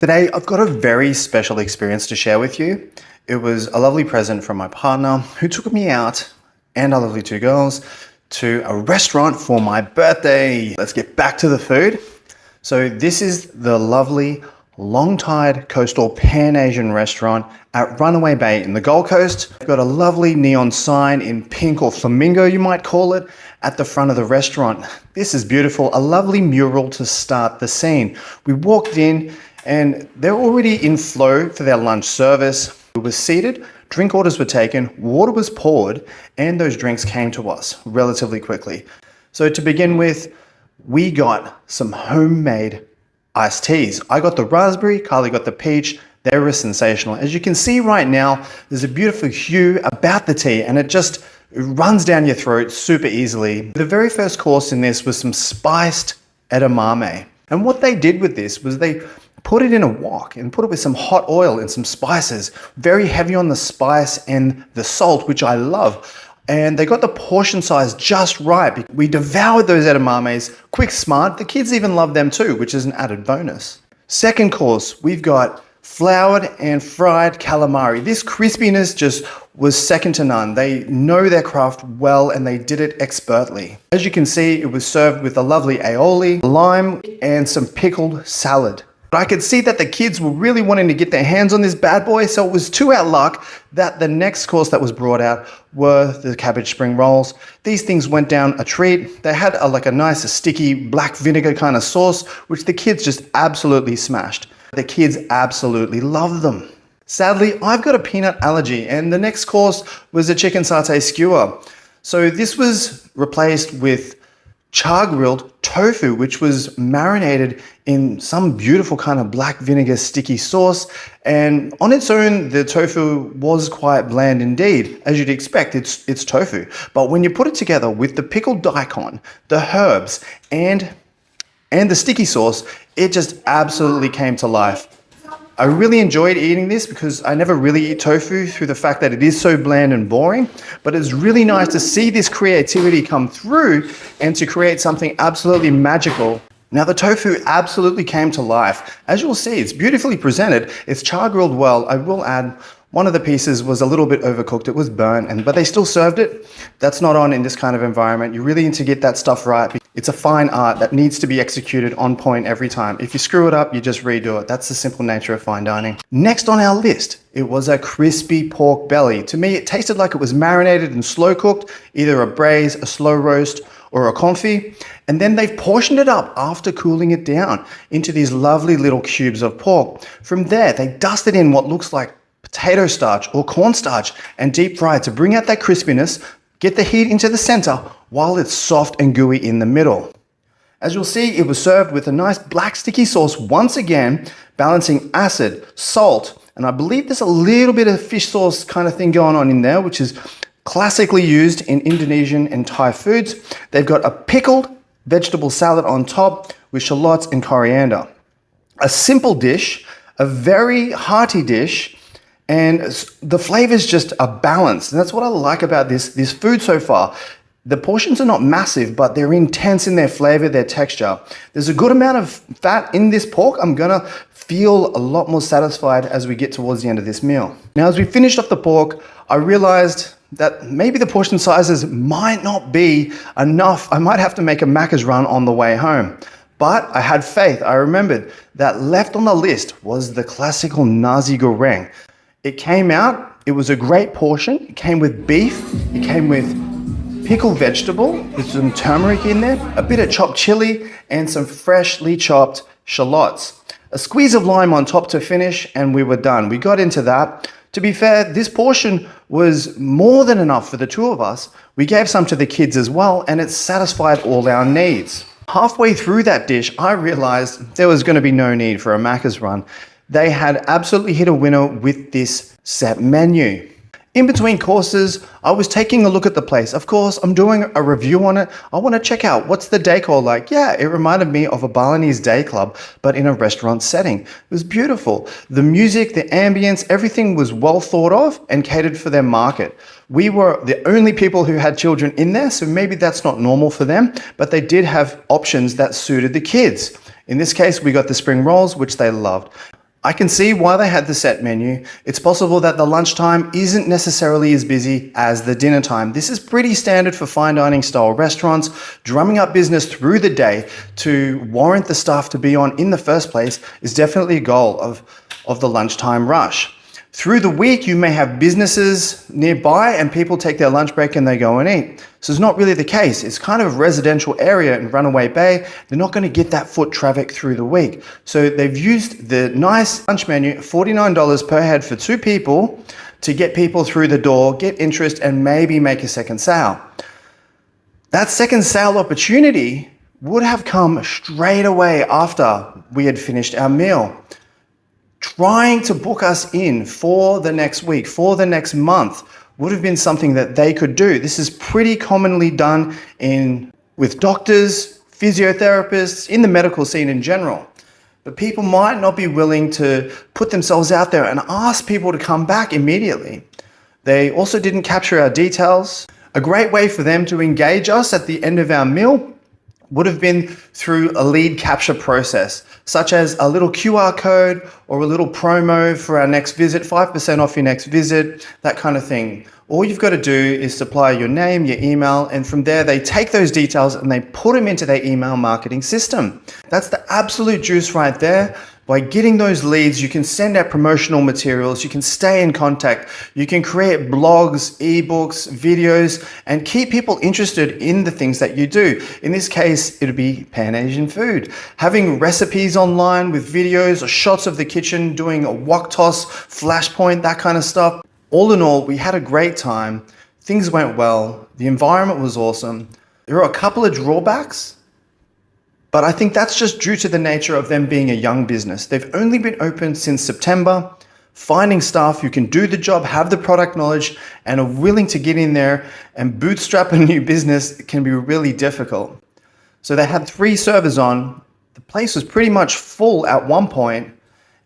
Today, I've got a very special experience to share with you. It was a lovely present from my partner who took me out and our lovely two girls to a restaurant for my birthday. Let's get back to the food. So this is the lovely Longtide coastal Pan-Asian restaurant at Runaway Bay in the Gold Coast. We've got a lovely neon sign in pink or flamingo, you might call it, at the front of the restaurant. This is beautiful, a lovely mural to start the scene. We walked in and they're already in flow for their lunch service. We were seated, drink orders were taken, water was poured, and those drinks came to us relatively quickly. So to begin with, we got some homemade iced teas. I got the raspberry, Carly got the peach. They were sensational. As you can see right now, there's a beautiful hue about the tea and it runs down your throat super easily. The very first course in this was some spiced edamame. And what they did with this was they put it in a wok and put it with some hot oil and some spices, very heavy on the spice and the salt, which I love. And they got the portion size just right. We devoured those edamames, quick, smart. The kids even love them too, which is an added bonus. Second course, we've got floured and fried calamari. This crispiness just was second to none. They know their craft well and they did it expertly. As you can see, it was served with a lovely aioli, lime, and some pickled salad. I could see that the kids were really wanting to get their hands on this bad boy, so it was to our luck that the next course that was brought out were the cabbage spring rolls. These things went down a treat. They had a nice sticky black vinegar kind of sauce, which the kids just absolutely smashed. The kids absolutely loved them. Sadly, I've got a peanut allergy, and the next course was a chicken satay skewer. So this was replaced with char-grilled tofu, which was marinated in some beautiful kind of black vinegar sticky sauce. And on its own, the tofu was quite bland indeed. As you'd expect, it's tofu. But when you put it together with the pickled daikon, the herbs, and the sticky sauce, it just absolutely came to life. I really enjoyed eating this because I never really eat tofu through the fact that it is so bland and boring, but it's really nice to see this creativity come through and to create something absolutely magical. Now the tofu absolutely came to life. As you'll see, it's beautifully presented. It's char-grilled well. I will add, one of the pieces was a little bit overcooked. It was burnt, but they still served it. That's not on in this kind of environment. You really need to get that stuff right. It's a fine art that needs to be executed on point every time. If you screw it up, you just redo it. That's the simple nature of fine dining. Next on our list, it was a crispy pork belly. To me, it tasted like it was marinated and slow cooked, either a braise, a slow roast, or a confit. And then they've portioned it up after cooling it down into these lovely little cubes of pork. From there, they dusted in what looks like potato starch or cornstarch and deep fried to bring out that crispiness, get the heat into the center while it's soft and gooey in the middle. As you'll see, it was served with a nice black sticky sauce once again, balancing acid, salt, and I believe there's a little bit of fish sauce kind of thing going on in there, which is classically used in Indonesian and Thai foods. They've got a pickled vegetable salad on top with shallots and coriander. A simple dish, a very hearty dish, and the flavors just are balanced. And that's what I like about this food so far. The portions are not massive, but they're intense in their flavor, their texture. There's a good amount of fat in this pork. I'm gonna feel a lot more satisfied as we get towards the end of this meal. Now, as we finished off the pork, I realized that maybe the portion sizes might not be enough. I might have to make a Macca's run on the way home. But I had faith. I remembered that left on the list was the classical nasi goreng. It came out, it was a great portion. It came with beef, it came with pickled vegetable with some turmeric in there, a bit of chopped chili, and some freshly chopped shallots. A squeeze of lime on top to finish, and we were done. We got into that. To be fair, this portion was more than enough for the two of us. We gave some to the kids as well, and it satisfied all our needs. Halfway through that dish, I realized there was going to be no need for a Macca's run. They had absolutely hit a winner with this set menu. In between courses, I was taking a look at the place. Of course, I'm doing a review on it. I want to check out what's the decor like. Yeah, it reminded me of a Balinese day club, but in a restaurant setting. It was beautiful. The music, the ambience, everything was well thought of and catered for their market. We were the only people who had children in there, so maybe that's not normal for them, but they did have options that suited the kids. In this case, we got the spring rolls, which they loved. I can see why they had the set menu. It's possible that the lunchtime isn't necessarily as busy as the dinner time. This is pretty standard for fine dining style restaurants. Drumming up business through the day to warrant the staff to be on in the first place is definitely a goal of the lunchtime rush. Through the week, you may have businesses nearby and people take their lunch break and they go and eat. So it's not really the case. It's kind of a residential area in Runaway Bay. They're not going to get that foot traffic through the week. So they've used the nice lunch menu, $49 per head for 2 people, to get people through the door, get interest, and maybe make a second sale. That second sale opportunity would have come straight away after we had finished our meal. Trying to book us in for the next week, for the next month, would have been something that they could do. This is pretty commonly done with doctors, physiotherapists, in the medical scene in general. But people might not be willing to put themselves out there and ask people to come back immediately. They also didn't capture our details. A great way for them to engage us at the end of our meal would have been through a lead capture process, such as a little QR code or a little promo for our next visit, 5% off your next visit, that kind of thing. All you've got to do is supply your name, your email, and from there they take those details and they put them into their email marketing system. That's the absolute juice right there. By getting those leads, you can send out promotional materials, you can stay in contact, you can create blogs, ebooks, videos, and keep people interested in the things that you do. In this case, it would be Pan-Asian food. Having recipes online with videos or shots of the kitchen, doing a wok toss, flashpoint, that kind of stuff. All in all, we had a great time. Things went well. The environment was awesome. There are a couple of drawbacks, but I think that's just due to the nature of them being a young business. They've only been open since September. Finding staff who can do the job, have the product knowledge, and are willing to get in there and bootstrap a new business can be really difficult. So they had 3 servers on. The place was pretty much full at one point,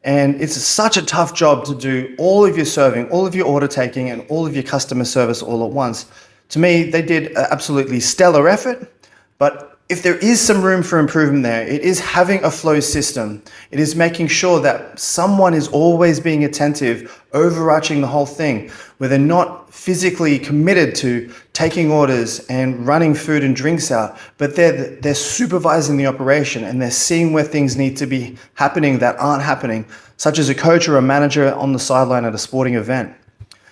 and it's such a tough job to do all of your serving, all of your order taking, and all of your customer service all at once. To me, they did an absolutely stellar effort, but if there is some room for improvement there, it is having a flow system. It is making sure that someone is always being attentive, overarching the whole thing, where they're not physically committed to taking orders and running food and drinks out, but they're supervising the operation and they're seeing where things need to be happening that aren't happening, such as a coach or a manager on the sideline at a sporting event.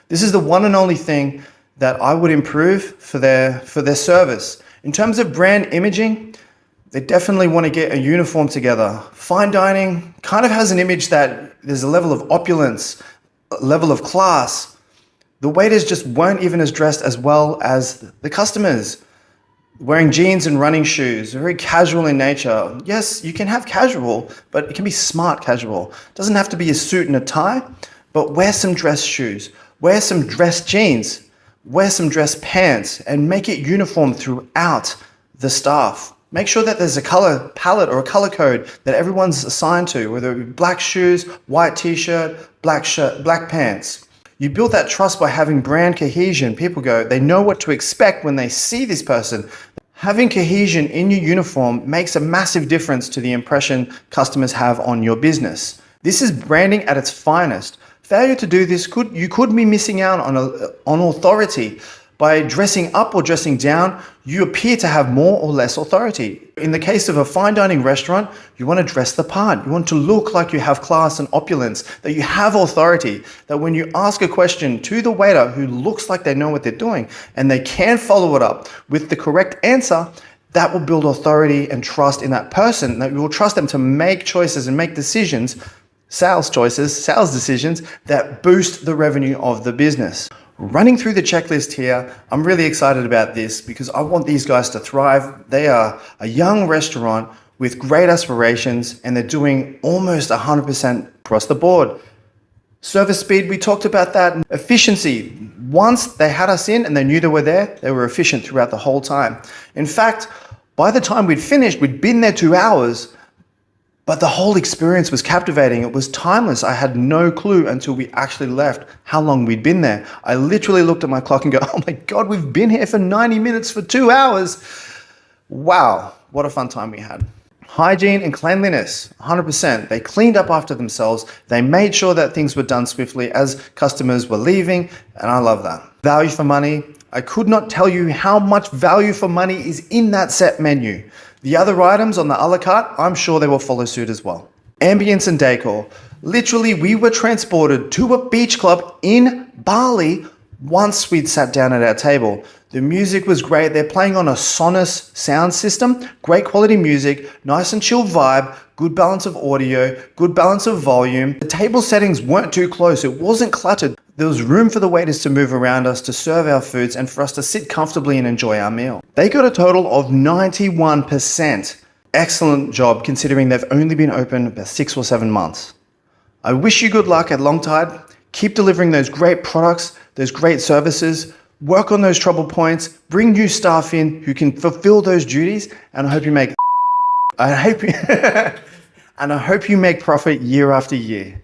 This is the one and only thing that I would improve for their service. In terms of brand imaging, they definitely want to get a uniform together. Fine dining kind of has an image that there's a level of opulence, a level of class. The waiters just weren't even as dressed as well as the customers. Wearing jeans and running shoes, very casual in nature. Yes, you can have casual, but it can be smart casual. It doesn't have to be a suit and a tie, but wear some dress shoes, wear some dress jeans, wear some dress pants, and make it uniform throughout the staff. Make sure that there's a color palette or a color code that everyone's assigned to, whether it be black shoes, white t-shirt, black pants. You build that trust by having brand cohesion. People they know what to expect when they see this person. Having cohesion in your uniform makes a massive difference to the impression customers have on your business. This is branding at its finest. Failure to do this you could be missing out on authority. By dressing up or dressing down, you appear to have more or less authority. In the case of a fine dining restaurant, you want to dress the part. You want to look like you have class and opulence, that you have authority, that when you ask a question to the waiter who looks like they know what they're doing and they can follow it up with the correct answer, that will build authority and trust in that person, that you will trust them to make choices and make decisions, sales decisions that boost the revenue of the business. Running through the checklist here, I'm really excited about this because I want these guys to thrive. They are a young restaurant with great aspirations and they're doing almost 100% across the board. Service speed, we talked about that. Efficiency, once they had us in and they knew they were there, they were efficient throughout the whole time. In fact, by the time we'd finished, we'd been there 2 hours, but the whole experience was captivating. It was timeless. I had no clue until we actually left how long we'd been there. I literally looked at my clock and go, oh my God, we've been here for 90 minutes for 2 hours. Wow, what a fun time we had. Hygiene and cleanliness, 100%. They cleaned up after themselves. They made sure that things were done swiftly as customers were leaving, and I love that. Value for money. I could not tell you how much value for money is in that set menu. The other items on the a la carte, I'm sure they will follow suit as well. Ambience and decor. Literally, we were transported to a beach club in Bali once we'd sat down at our table. The music was great. They're playing on a Sonos sound system, great quality music, nice and chill vibe, good balance of audio, good balance of volume. The table settings weren't too close. It wasn't cluttered. There was room for the waiters to move around us, to serve our foods, and for us to sit comfortably and enjoy our meal. They got a total of 91%. Excellent job considering they've only been open about 6 or 7 months. I wish you good luck at Longtide. Keep delivering those great products, those great services. Work on those trouble points, bring new staff in who can fulfill those duties, and I hope you make profit year after year.